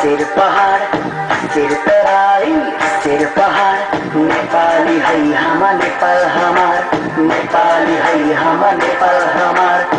सिर पहाड़ सिर तराई सिर पहाड़ नेपाली है हामा नेपाल हमार नेपाली है हामा नेपाल हमार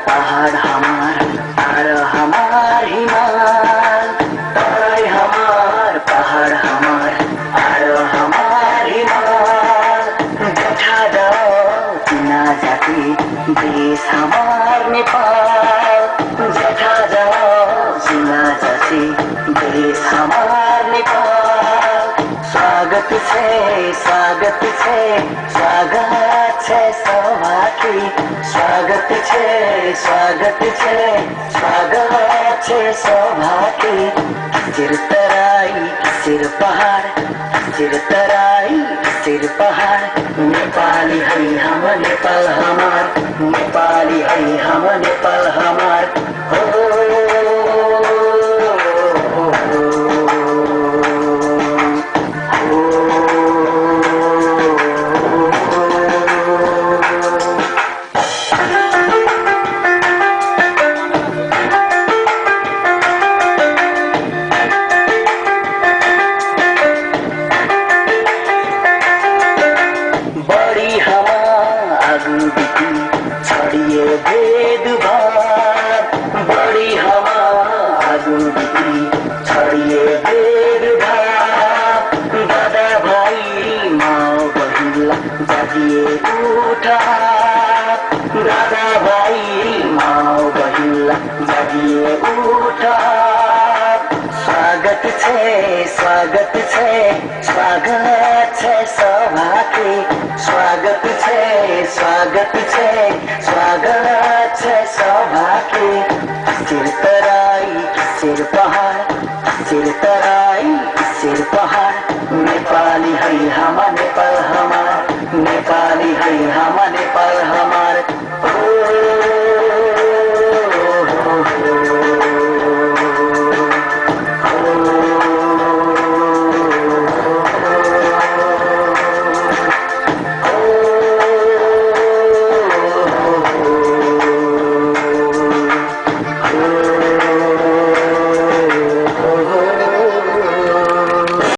पहाड़ हमार और हमार हिमाल तराई हमार पहाड़ हमार और हमार हिमाल जठा जाओ चिना जाति देश हमार नेपाल जठा जाओ चिना जाति देश हमार नेपाल स्वागत छे स्वागत छे स्वागत छे सौभागी स्वागत छे स्वागत छे स्वागत छे सौभागी सिर तराई सिर पहाड़ सिर तराई सिर पहाड़ नेपाली है हम नेपाल हमार नेपाली है हम नेपाल हमार छड़िए भेदभाव बड़ी हवा आगू छड़िए भेदभाव दादा भाई माँ बहिला जागिए उठा दादा भाई माँ बहिला जागिए उठा स्वागत छे स्वागत छे स्वागत छे सौभागी स्वागत छे स्वागत छे स्वागत छे सौभागी सिर तराई सिर पहाड़ सिर तराई सिर पहाड़ नेपाली है हम